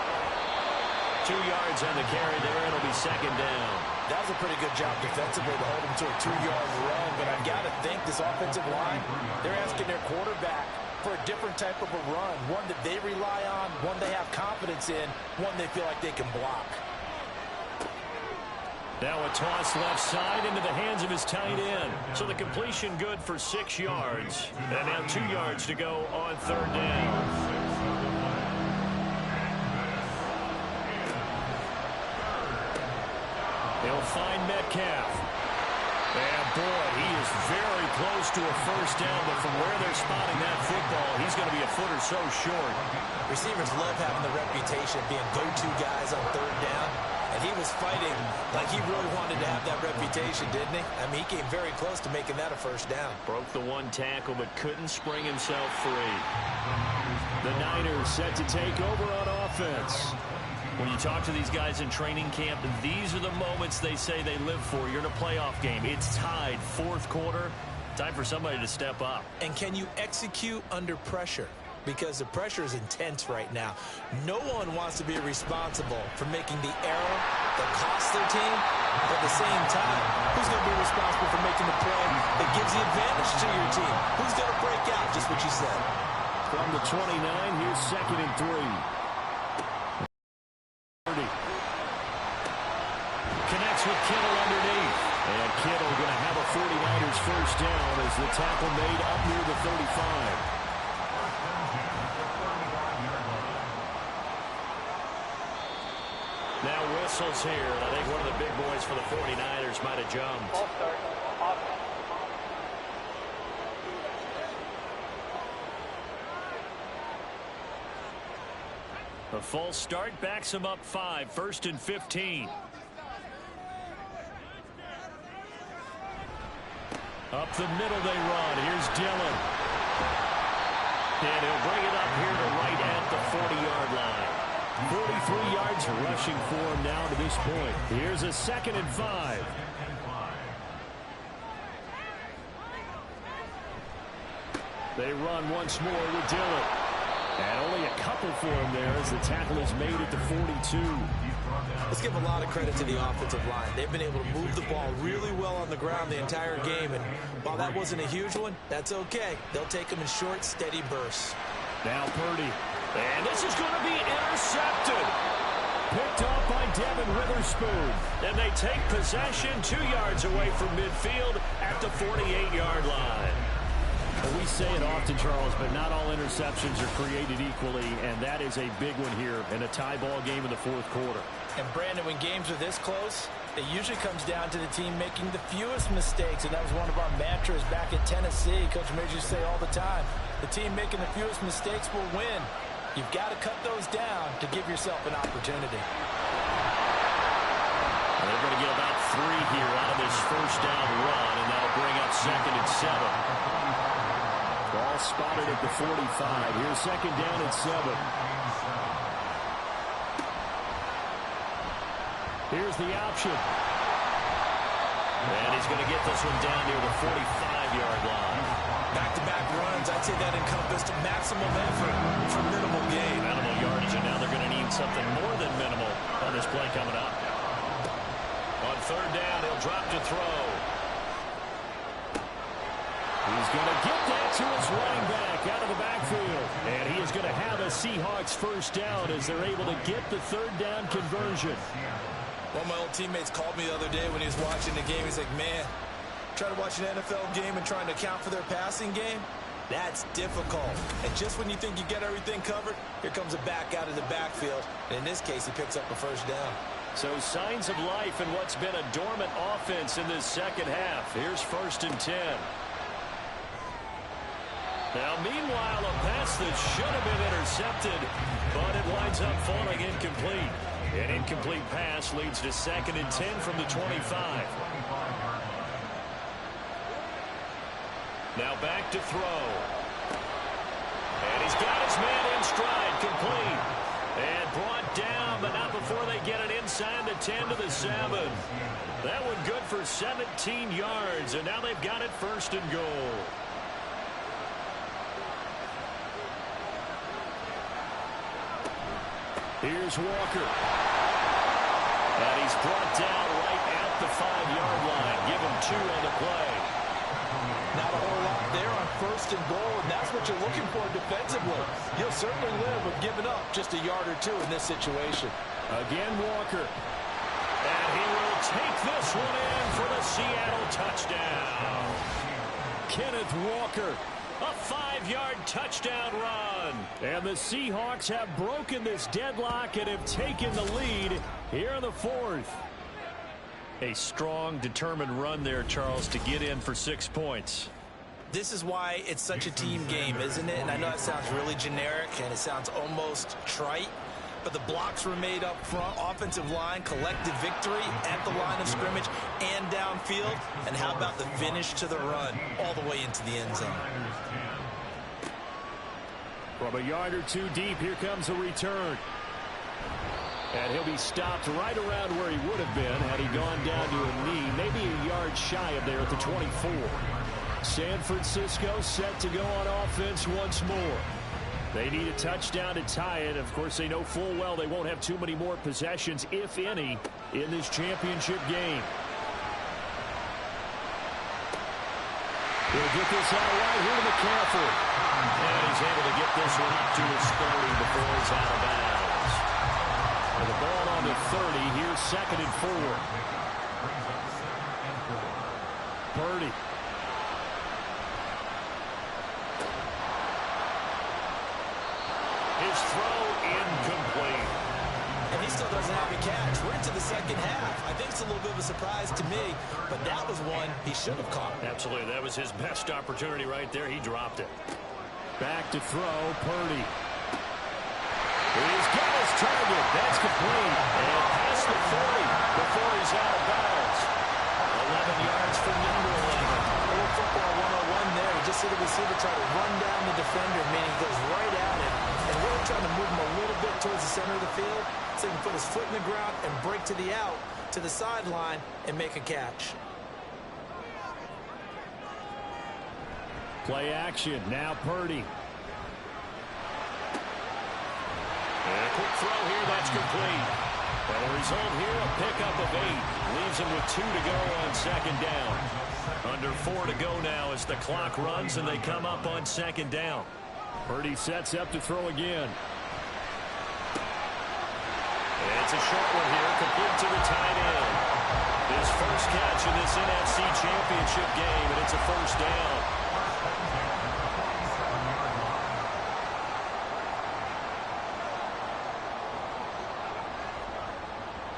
2 yards on the carry there. It'll be 2nd down. That was a pretty good job defensively to hold him to a 2-yard run, but I've got to think this offensive line, they're asking their quarterback for a different type of a run, one that they rely on, one they have confidence in, one they feel like they can block. Now a toss left side into the hands of his tight end. So the completion good for 6 yards. And now 2 yards to go on 3rd down. He'll find Metcalf. And boy, he is very close to a 1st down, but from where they're spotting that football, he's going to be a foot or so short. Receivers love having the reputation of being go-to guys on 3rd down, and he was fighting like he really wanted to have that reputation, didn't he? I mean, he came very close to making that a 1st down. Broke the 1 tackle, but couldn't spring himself free. The Niners set to take over on offense. When you talk to these guys in training camp, these are the moments they say they live for. You're in a playoff game. It's tied, fourth quarter. Time for somebody to step up. And can you execute under pressure? Because the pressure is intense right now. No one wants to be responsible for making the error that costs their team. But at the same time, who's going to be responsible for making the play that gives the advantage to your team? Who's going to break out? Just what you said. From the 29, here's 2nd and 3. Connects with Kittle underneath. And Kittle going to have a 49ers first down as the tackle made up near the 35. Now whistles here, and I think one of the big boys for the 49ers might have jumped. Ball start. Offense. A false start backs him up 5, 1st and 15. Up the middle they run. Here's Dillon. And he'll bring it up here to right at the 40-yard line. 43 yards rushing for him now to this point. Here's a 2nd and 5. They run once more with Dillon. And only a couple for him there as the tackle is made at the 42. Let's give a lot of credit to the offensive line. They've been able to move the ball really well on the ground the entire game. And while that wasn't a huge one, that's okay. They'll take them in short, steady bursts. Now Purdy. And this is going to be intercepted. Picked off by Devin Witherspoon. And they take possession 2 yards away from midfield at the 48-yard line. Well, we say it often, Charles, but not all interceptions are created equally, and that is a big one here in a tie ball game in the fourth quarter. And, Brandon, when games are this close, it usually comes down to the team making the fewest mistakes, and that was one of our mantras back at Tennessee. Coach Major used to say all the time, the team making the fewest mistakes will win. You've got to cut those down to give yourself an opportunity. They're going to get about 3 here out of this first down run, and that'll bring up 2nd and 7. Ball spotted at the 45. Here's 2nd down and 7. Here's the option. And he's going to get this one down near the 45-yard line. Back-to-back runs, I'd say that encompassed maximum effort for minimal gain. Minimal yardage, and now they're going to need something more than minimal on this play coming up. On 3rd down, he'll drop to throw. He's going to get that to his running back out of the backfield. And he is going to have a Seahawks first down as they're able to get the 3rd down conversion. One of my old teammates called me the other day when he was watching the game. He's like, man, trying to watch an NFL game and trying to account for their passing game, that's difficult. And just when you think you get everything covered, here comes a back out of the backfield. And in this case, he picks up a first down. So signs of life in what's been a dormant offense in this second half. Here's 1st and 10. Now, meanwhile, a pass that should have been intercepted, but it winds up falling incomplete. An incomplete pass leads to 2nd and 10 from the 25. Now back to throw. And he's got his man in stride, complete. And brought down, but not before they get it inside the 10 to the 7. That one good for 17 yards, and now they've got it 1st and goal. Here's Walker. And he's brought down right at the 5-yard line. Give him 2 on the play. Not a whole lot there on 1st and goal, and that's what you're looking for defensively. You'll certainly live with giving up just a yard or 2 in this situation. Again, Walker. And he will take this one in for the Seattle touchdown. Kenneth Walker. A 5-yard touchdown run. And the Seahawks have broken this deadlock and have taken the lead here in the 4th. A strong, determined run there, Charles, to get in for 6 points. This is why it's such a team game, isn't it? And I know that sounds really generic and it sounds almost trite, but the blocks were made up front, offensive line, collective victory at the line of scrimmage and downfield. And how about the finish to the run all the way into the end zone? From a yard or 2 deep, here comes a return. And he'll be stopped right around where he would have been had he gone down to a knee, maybe a yard shy of there at the 24. San Francisco set to go on offense once more. They need a touchdown to tie it. Of course, they know full well they won't have too many more possessions, if any, in this championship game. He'll get this out right here to McCaffrey. And he's able to get this one up to his 30 before he's out of bounds. With the ball on the 30, here's 2nd and 4. Purdy. His throw incomplete. And he still doesn't have a catch. We're into the second half. I think it's a little bit of a surprise to me, but that was one he should have caught. Absolutely. That was his best opportunity right there. He dropped it. Back to throw, Purdy. He's got his target. That's complete. And past the 40 before he's out of bounds. 11 yards for number 11. A little football 101 there. You just see the receiver try to run down the defender, meaning he goes right at it, and really trying to move him a little bit towards the center of the field so he can put his foot in the ground and break to the out, to the sideline, and make a catch. Play action. Now Purdy. And a quick throw here. That's complete. And the result here, a pickup of 8. Leaves him with 2 to go on 2nd down. Under 4 to go now as the clock runs and they come up on 2nd down. Purdy sets up to throw again. And it's a short one here, complete to the tight end. His first catch in this NFC Championship game, and it's a 1st down.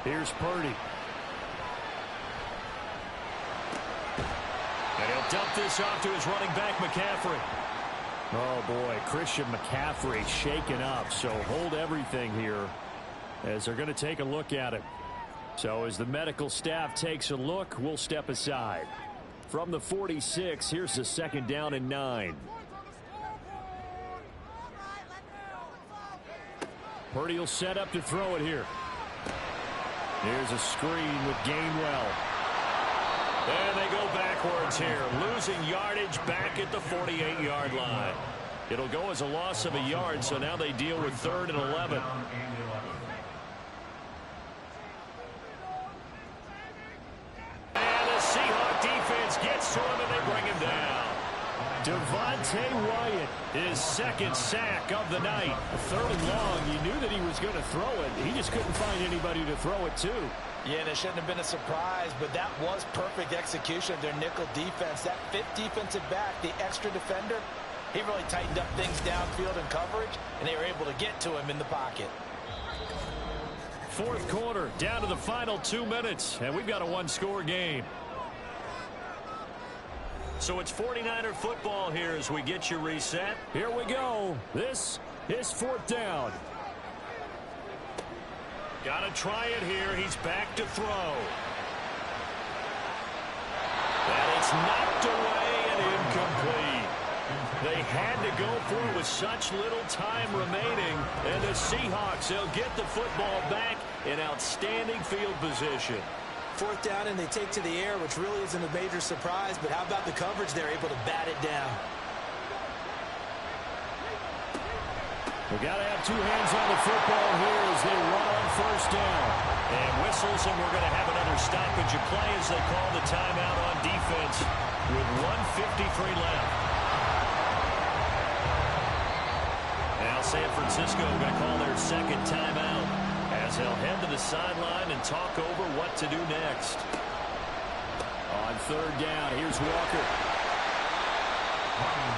Here's Purdy. And he'll dump this off to his running back, McCaffrey. Oh, boy, Christian McCaffrey shaken up, so hold everything here as they're going to take a look at him. So as the medical staff takes a look, we'll step aside. From the 46, here's the 2nd down and 9. Purdy will set up to throw it here. Here's a screen with Gainwell. And they go backwards here, losing yardage back at the 48-yard line. It'll go as a loss of a yard, so now they deal with 3rd and 11. And the Seahawks defense gets to him, and they bring him down. Devontae Wyatt, His 2nd sack of the night. 3rd and long. You knew that he was going to throw it. He just couldn't find anybody to throw it to. Yeah, and it shouldn't have been a surprise, but that was perfect execution of their nickel defense. That 5th defensive back, the extra defender, he really tightened up things downfield in coverage, and they were able to get to him in the pocket. 4th quarter, down to the final 2 minutes, and we've got a 1-score game. So it's 49er football here as we get you reset. Here we go. This is 4th down. Got to try it here. He's back to throw. And it's knocked away and incomplete. They had to go for it with such little time remaining. And the Seahawks, they'll get the football back in outstanding field position. 4th down, and they take to the air, which really isn't a major surprise. But how about the coverage? They're able to bat it down. We've got to have 2 hands on the football here as they run on 1st down. And whistles, and we're going to have another stoppage of play as they call the timeout on defense with 1:53 left. Now San Francisco going to call their 2nd timeout as they'll head to the sideline and talk over what to do next. On 3rd down, here's Walker.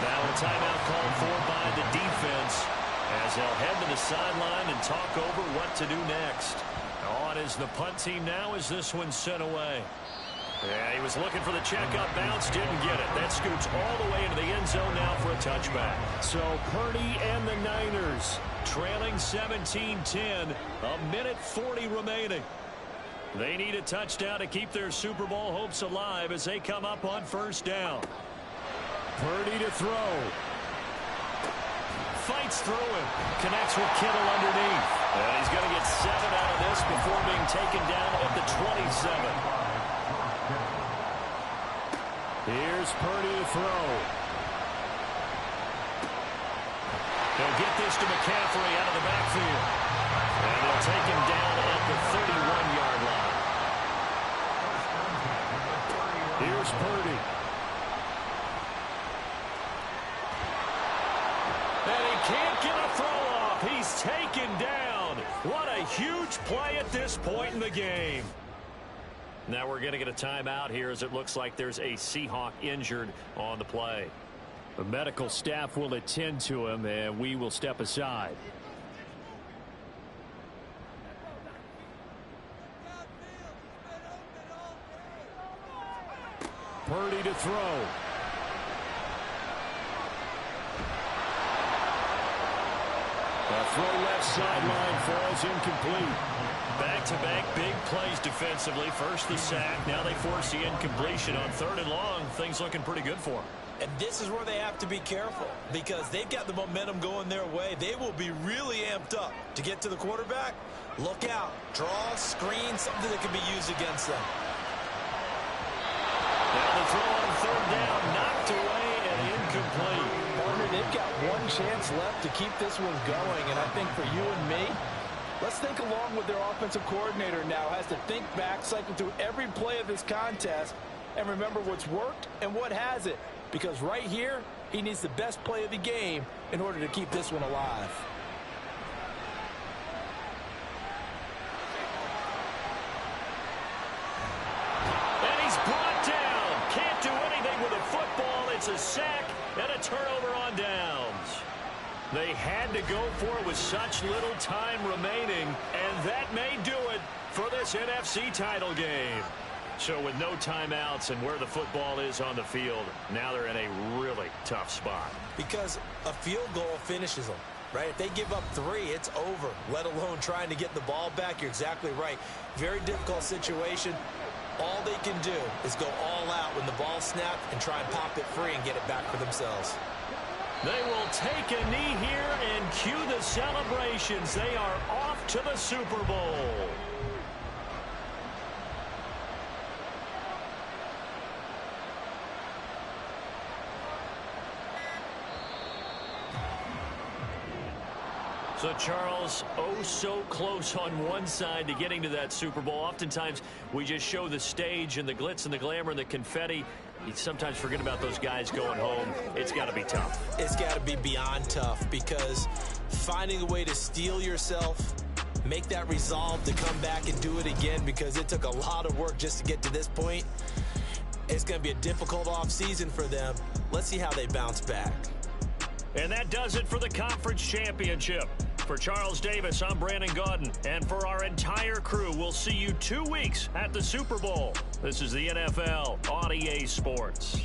Now a timeout called for by the defense as they'll head to the sideline and talk over what to do next. On is the punt team now as this one's sent away. Yeah, he was looking for the check-up bounce, didn't get it. That scoots all the way into the end zone now for a touchback. So Purdy and the Niners trailing 17-10, a minute 40 remaining. They need a touchdown to keep their Super Bowl hopes alive as they come up on 1st down. Purdy to throw. fights through him. Connects with Kittle underneath. And he's going to get 7 out of this before being taken down at the 27. Here's Purdy to throw. They'll get this to McCaffrey out of the backfield. And they'll take him down at the 31-yard line. Here's Purdy. And he can't get a throw off. He's taken down. What a huge play at this point in the game. Now we're going to get a timeout here as it looks like there's a Seahawk injured on the play. The medical staff will attend to him, and we will step aside. Purdy to throw. The throw left sideline falls incomplete. Back-to-back big plays defensively. First the sack. Now they force the incompletion on 3rd and long. Things looking pretty good for them. And this is where they have to be careful because they've got the momentum going their way. They will be really amped up to get to the quarterback. Look out. Draw, screen, something that can be used against them. Now the throw on 3rd down, knocked away and incomplete. Partner, they've got one chance left to keep this one going, and I think for you and me, let's think along with their offensive coordinator now. Has to think back, cycle through every play of this contest, and remember what's worked and what hasn't. Because right here, he needs the best play of the game in order to keep this one alive. And he's brought down. Can't do anything with a football. It's a sack and a turnover on downs. They had to go for it with such little time remaining, and that may do it for this NFC title game. So with no timeouts and where the football is on the field, now they're in a really tough spot. Because a field goal finishes them, right? If they give up 3, it's over, let alone trying to get the ball back. You're exactly right. Very difficult situation. All they can do is go all out when the ball snapped and try and pop it free and get it back for themselves. They will take a knee here and cue the celebrations. They are off to the Super Bowl. So, Charles, oh so close on one side to getting to that Super Bowl. Oftentimes, we just show the stage and the glitz and the glamour and the confetti. You sometimes forget about those guys going home. It's got to be tough. It's got to be beyond tough because finding a way to steel yourself, make that resolve to come back and do it again because it took a lot of work just to get to this point. It's going to be a difficult offseason for them. Let's see how they bounce back. And that does it for the conference championship. For Charles Davis, I'm Brandon Gaudin. And for our entire crew, we'll see you 2 weeks at the Super Bowl. This is the NFL on EA Sports.